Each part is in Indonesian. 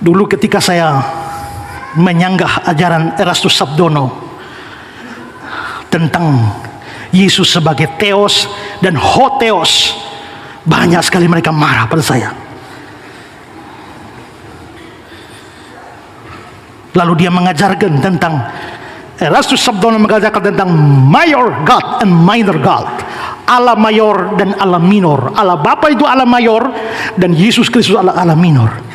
Dulu ketika saya menyanggah ajaran Erastus Sabdono tentang Yesus sebagai Theos dan Hotheos, banyak sekali mereka marah pada saya. Lalu dia mengajarkan tentang, Erastus Sabdono mengajarkan tentang Major God and Minor God, Allah mayor dan Allah minor. Allah Bapa itu Allah mayor dan Yesus Kristus Allah minor.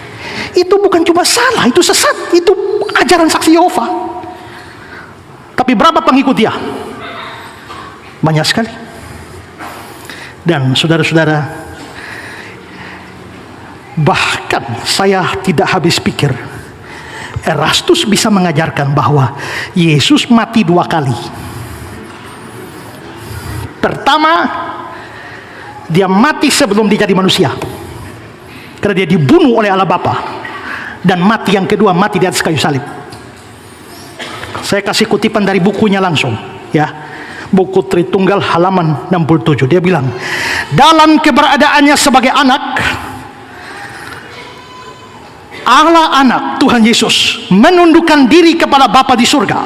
Itu bukan cuma salah, itu sesat, itu ajaran saksi Yehova. Tapi berapa pengikut dia? Banyak sekali. Dan saudara-saudara, bahkan saya tidak habis pikir, Erastus bisa mengajarkan bahwa Yesus mati 2 kali. Pertama, dia mati sebelum dia jadi manusia, karena dia dibunuh oleh Allah Bapa. Dan mati yang kedua, mati di atas kayu salib. Saya kasih kutipan dari bukunya langsung, ya. Buku Tritunggal halaman 67. Dia bilang, dalam keberadaannya sebagai anak, Allah anak Tuhan Yesus menundukkan diri kepada Bapa di surga.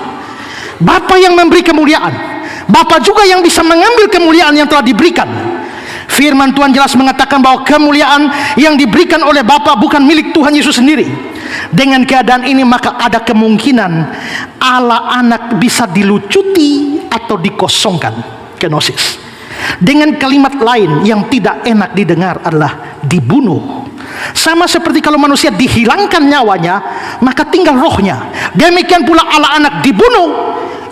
Bapa yang memberi kemuliaan, Bapa juga yang bisa mengambil kemuliaan yang telah diberikan. Firman Tuhan jelas mengatakan bahwa kemuliaan yang diberikan oleh Bapa bukan milik Tuhan Yesus sendiri. Dengan keadaan ini maka ada kemungkinan Allah anak bisa dilucuti atau dikosongkan, kenosis. Dengan kalimat lain yang tidak enak didengar adalah dibunuh. Sama seperti kalau manusia dihilangkan nyawanya, maka tinggal rohnya. Demikian pula Allah anak dibunuh,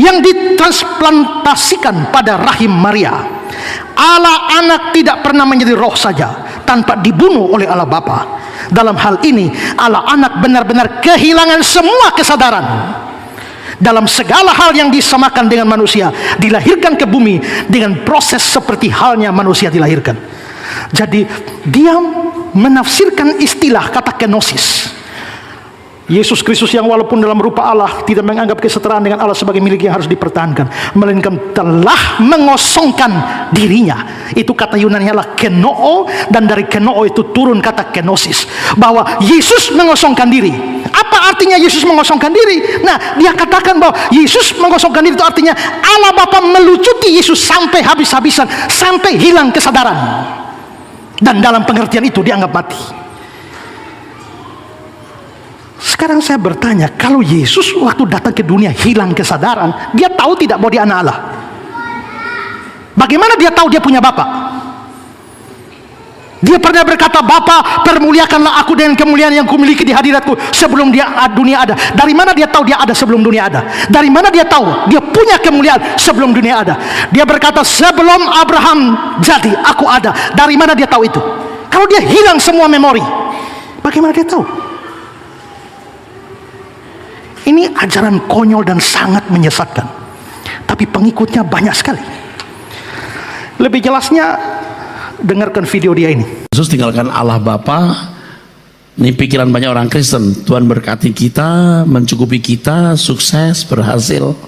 yang ditransplantasikan pada rahim Maria. Allah anak tidak pernah menjadi roh saja tanpa dibunuh oleh Allah Bapa. Dalam hal ini Allah anak benar-benar kehilangan semua kesadaran dalam segala hal yang disamakan dengan manusia, dilahirkan ke bumi dengan proses seperti halnya manusia dilahirkan. Jadi dia menafsirkan istilah kata kenosis. Yesus Kristus yang walaupun dalam rupa Allah tidak menganggap kesetaraan dengan Allah sebagai milik yang harus dipertahankan, melainkan telah mengosongkan dirinya. Itu kata Yunani adalah kenoo, dan dari kenoo itu turun kata kenosis, bahwa Yesus mengosongkan diri. Apa artinya Yesus mengosongkan diri? Nah, dia katakan bahwa Yesus mengosongkan diri itu artinya Allah Bapa melucuti Yesus sampai habis-habisan, sampai hilang kesadaran, dan dalam pengertian itu dianggap mati. Sekarang saya bertanya, kalau Yesus waktu datang ke dunia hilang kesadaran, dia tahu tidak bahwa dia anak Allah? Bagaimana dia tahu dia punya Bapa? Dia pernah berkata, Bapa, permuliakanlah aku dengan kemuliaan yang kumiliki di hadiratku sebelum dunia ada. Dari mana dia tahu dia ada sebelum dunia ada? Dari mana dia tahu dia punya kemuliaan sebelum dunia ada? Dia berkata, sebelum Abraham jadi, aku ada. Dari mana dia tahu itu? Kalau dia hilang semua memori, bagaimana dia tahu? Ini ajaran konyol dan sangat menyesatkan, tapi pengikutnya banyak sekali. Lebih jelasnya, dengarkan video dia ini. Yesus tinggalkan Allah Bapa. Ini pikiran banyak orang Kristen. Tuhan berkati kita, mencukupi kita, sukses, berhasil.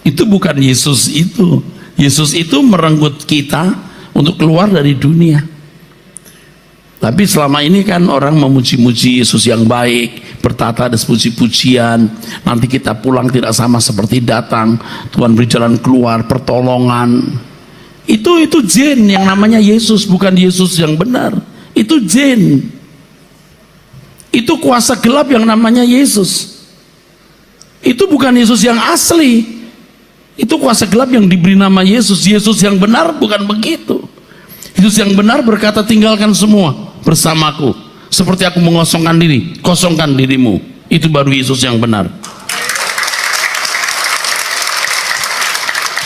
Itu bukan Yesus itu. Yesus itu merenggut kita untuk keluar dari dunia. Tapi selama ini kan orang memuji-muji Yesus yang baik, bertata ada puji-pujian, nanti kita pulang tidak sama seperti datang, Tuhan beri jalan keluar, pertolongan. Itu jin yang namanya Yesus, bukan Yesus yang benar. Itu jin. Itu kuasa gelap yang namanya Yesus. Itu bukan Yesus yang asli. Itu kuasa gelap yang diberi nama Yesus. Yesus yang benar bukan begitu. Yesus yang benar berkata, tinggalkan semua bersamaku, seperti aku mengosongkan diri, kosongkan dirimu. Itu baru Yesus yang benar.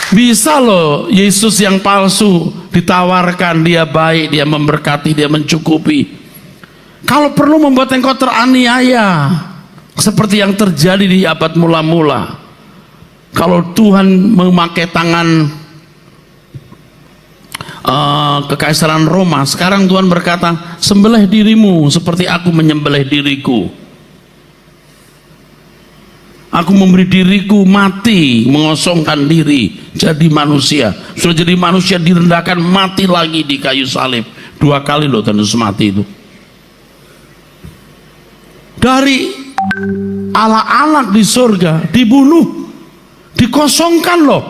Bisa loh Yesus yang palsu ditawarkan, dia baik, dia memberkati, dia mencukupi. Kalau perlu membuat engkau teraniaya, seperti yang terjadi di abad mula-mula. Kalau Tuhan memakai tangan kekaisaran Roma, sekarang Tuhan berkata, sembelih dirimu seperti aku menyembelih diriku. Aku memberi diriku mati, mengosongkan diri, jadi manusia. Sudah jadi manusia direndahkan, mati lagi di kayu salib. 2 kali loh Tuhan Yesus mati itu. dari Allah anak di surga dibunuh, dikosongkan loh.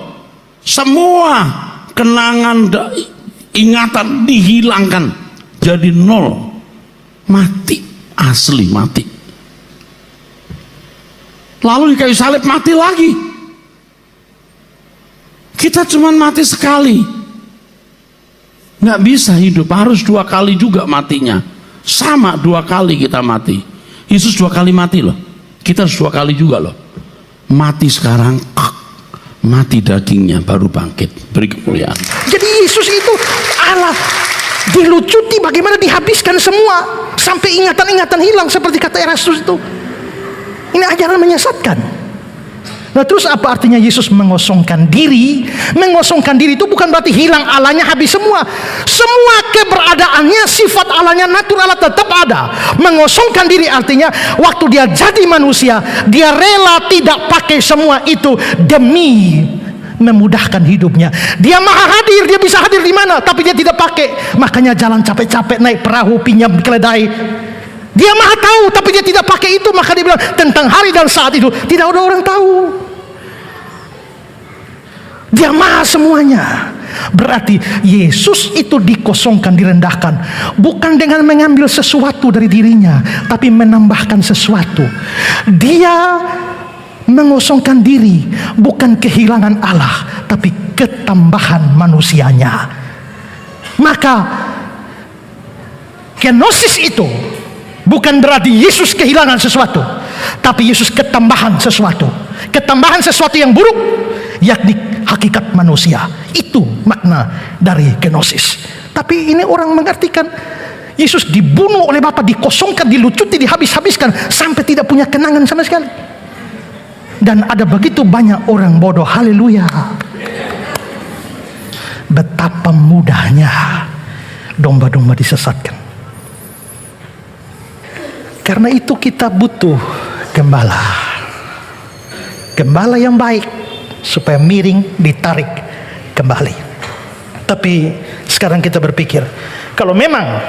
Semua kenangan, ingatan dihilangkan, jadi nol, mati, asli mati. Lalu di kayu salib mati lagi. Kita cuma mati sekali, nggak bisa hidup, harus 2 kali juga matinya. Sama 2 kali kita mati. Yesus 2 kali mati loh, kita harus 2 kali juga loh. Mati sekarang, mati dagingnya, baru bangkit, beri kemuliaan. Jadi Yesus itu Allah dilucuti bagaimana dihabiskan semua sampai ingatan-ingatan hilang seperti kata Erastus itu. Ini ajaran menyesatkan. Nah, terus apa artinya Yesus mengosongkan diri? Mengosongkan diri itu bukan berarti hilang Allahnya, habis semua. Semua keberadaannya, sifat Allahnya, natur Allah tetap ada. Mengosongkan diri artinya waktu dia jadi manusia, dia rela tidak pakai semua itu demi memudahkan hidupnya. Dia maha hadir, dia bisa hadir di mana, tapi dia tidak pakai. Makanya jalan capek-capek, naik perahu, pinjam keledai. Dia maha tahu, tapi dia tidak pakai itu. Maka dia bilang tentang hari dan saat itu tidak ada orang tahu. Dia maha semuanya. Berarti Yesus itu dikosongkan, direndahkan, bukan dengan mengambil sesuatu dari dirinya, tapi menambahkan sesuatu. Dia mengosongkan diri, bukan kehilangan Allah, tapi ketambahan manusianya. Maka kenosis itu bukan berarti Yesus kehilangan sesuatu, tapi Yesus ketambahan sesuatu. Ketambahan sesuatu yang buruk, yakni hakikat manusia. Itu makna dari kenosis. Tapi ini orang mengartikan Yesus dibunuh oleh Bapa, dikosongkan, dilucuti, dihabis-habiskan sampai tidak punya kenangan sama sekali. Dan ada begitu banyak orang bodoh. Haleluya. Betapa mudahnya domba-domba disesatkan. Karena itu kita butuh gembala. Gembala yang baik supaya miring ditarik kembali. Tapi sekarang kita berpikir, kalau memang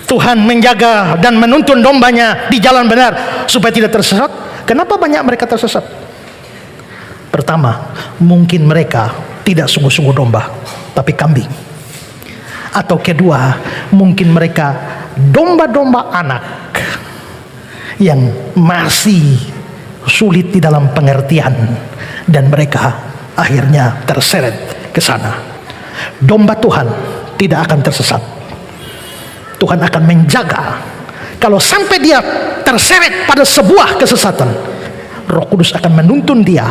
Tuhan menjaga dan menuntun dombanya di jalan benar supaya tidak tersesat, kenapa banyak mereka tersesat? Pertama, mungkin mereka tidak sungguh-sungguh domba, tapi kambing. Atau kedua, mungkin mereka domba-domba anak yang masih sulit di dalam pengertian, dan mereka akhirnya terseret ke sana. Domba Tuhan tidak akan tersesat. Tuhan akan menjaga. Kalau sampai dia terseret pada sebuah kesesatan, Roh Kudus akan menuntun dia.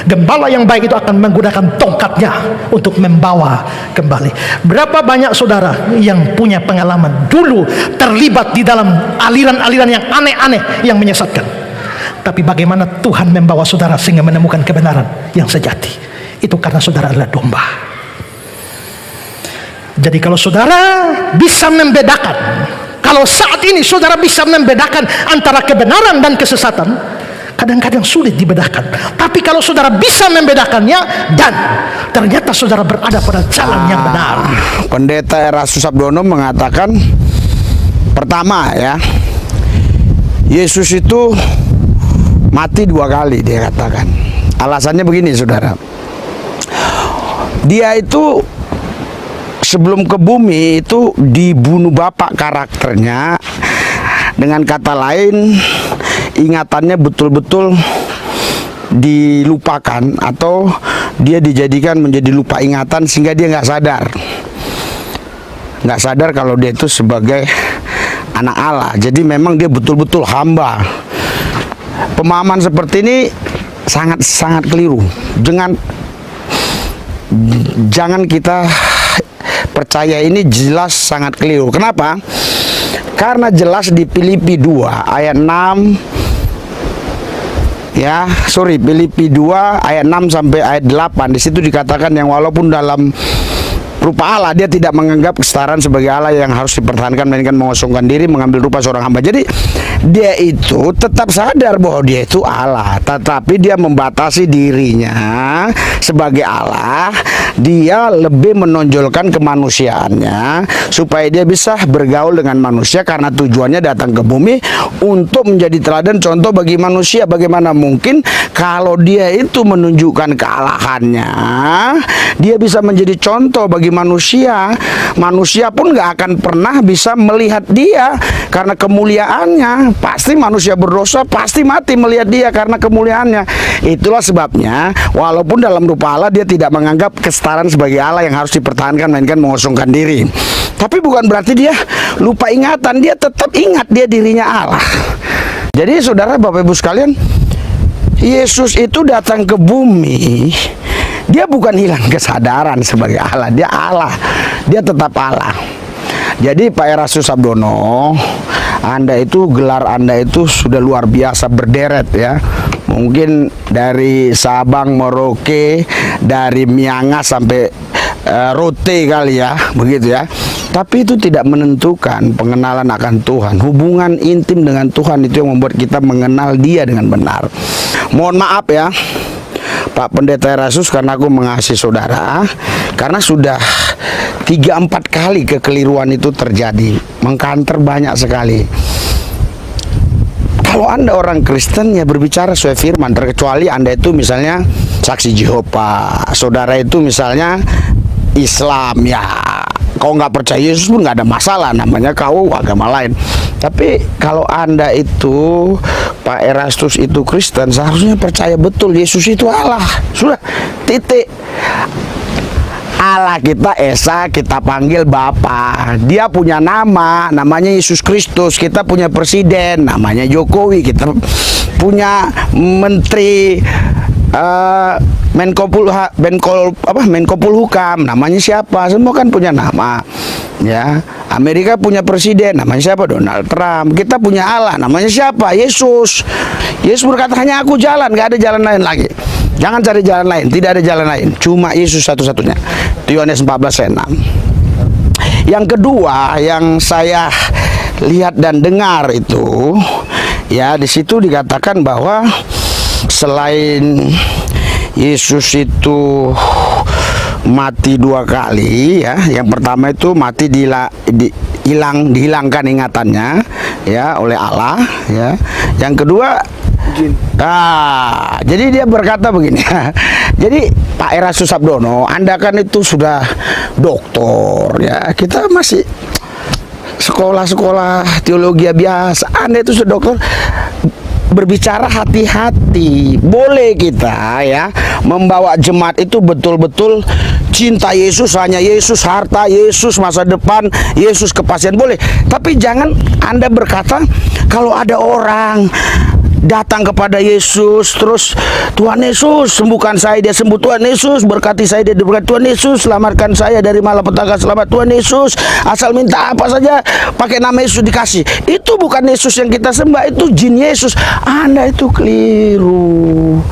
Gembala yang baik itu akan menggunakan tongkatnya untuk membawa kembali. Berapa banyak saudara yang punya pengalaman dulu terlibat di dalam aliran-aliran yang aneh-aneh yang menyesatkan, tapi bagaimana Tuhan membawa saudara sehingga menemukan kebenaran yang sejati? Itu karena saudara adalah domba. Jadi kalau saudara bisa membedakan, kalau saat ini saudara bisa membedakan antara kebenaran dan kesesatan, kadang-kadang sulit dibedakan. Tapi kalau saudara bisa membedakannya dan ternyata saudara berada pada jalan yang benar. Pendeta Erastus Sabdono mengatakan, pertama ya, Yesus itu mati 2 kali, dia katakan. Alasannya begini saudara, dia itu sebelum ke bumi itu dibunuh Bapa karakternya. Dengan kata lain, ingatannya betul-betul dilupakan, atau dia dijadikan menjadi lupa ingatan sehingga dia nggak sadar kalau dia itu sebagai anak Allah. Jadi memang dia betul-betul hamba. Pemahaman seperti ini sangat keliru. Jangan kita percaya, ini jelas sangat keliru. Kenapa? Karena jelas di Filipi 2 ayat 6 Filipi 2 ayat 6 sampai ayat 8, di situ dikatakan yang walaupun dalam rupa Allah, dia tidak menganggap kesetaraan sebagai Allah yang harus dipertahankan, melainkan mengosongkan diri, mengambil rupa seorang hamba. Jadi dia itu tetap sadar bahwa dia itu Allah, tetapi dia membatasi dirinya sebagai Allah. Dia lebih menonjolkan kemanusiaannya supaya dia bisa bergaul dengan manusia, karena tujuannya datang ke bumi untuk menjadi teladan contoh bagi manusia. Bagaimana mungkin kalau dia itu menunjukkan kealahannya, dia bisa menjadi contoh bagi manusia. Manusia pun gak akan pernah bisa melihat dia karena kemuliaannya. Pasti manusia berdosa pasti mati melihat dia karena kemuliaannya. Itulah sebabnya walaupun dalam rupa Allah, dia tidak menganggap kesetaraan sebagai Allah yang harus dipertahankan, melainkan mengosongkan diri. Tapi bukan berarti dia lupa ingatan, dia tetap ingat dia dirinya Allah. Jadi saudara, Bapak Ibu sekalian, Yesus itu datang ke bumi, dia bukan hilang kesadaran sebagai Allah, dia Allah, dia tetap Allah. Jadi Pak Erastus Sabdono, Anda itu, gelar Anda itu sudah luar biasa, berderet ya. Mungkin dari Sabang, Merauke, dari Miangas sampai Rote kali ya, begitu ya. Tapi itu tidak menentukan pengenalan akan Tuhan. Hubungan intim dengan Tuhan itu yang membuat kita mengenal dia dengan benar. Mohon maaf ya Pak Pendeta Erastus, karena aku mengasihi saudara, karena sudah 3-4 kali kekeliruan itu terjadi, mengkanter banyak sekali. Kalau Anda orang Kristen ya berbicara sesuai firman, terkecuali Anda itu misalnya saksi Jehovah, saudara itu misalnya Islam, ya kau nggak percaya Yesus pun nggak ada masalah, namanya kau agama lain. Tapi kalau Anda itu, Pak Erastus itu Kristen, seharusnya percaya betul Yesus itu Allah. Sudah, titik. Allah kita Esa, kita panggil Bapa. Dia punya nama, namanya Yesus Kristus. Kita punya presiden, namanya Jokowi. Kita punya menteri Menkopol Hukam, namanya siapa? Semua kan punya nama. Ya, Amerika punya presiden, namanya siapa? Donald Trump. Kita punya Allah, namanya siapa? Yesus. Yesus berkata, hanya aku jalan, gak ada jalan lain lagi. Jangan cari jalan lain, tidak ada jalan lain, cuma Yesus satu-satunya. Yohanes 14 ayat 6. Yang kedua yang saya lihat dan dengar itu, ya di situ dikatakan bahwa selain Yesus itu mati 2 kali ya, yang pertama itu mati dihilangkan ingatannya ya oleh Allah ya. Yang kedua, jadi dia berkata begini. Jadi Pak Erastus Sabdono, Anda kan itu sudah doktor ya, kita masih sekolah-sekolah teologi biasa. Anda itu sudah doktor, berbicara hati-hati. Boleh kita ya membawa jemaat itu betul-betul cinta Yesus, hanya Yesus, harta Yesus, masa depan Yesus, kepastian, boleh. Tapi jangan Anda berkata kalau ada orang datang kepada Yesus terus, Tuhan Yesus sembuhkan saya, dia sembuh. Tuhan Yesus berkati saya, dia berkati. Tuhan Yesus selamatkan saya dari malapetaka, selamat. Tuhan Yesus asal minta apa saja pakai nama Yesus dikasih. Itu bukan Yesus yang kita sembah, itu jin Yesus. Anda itu keliru.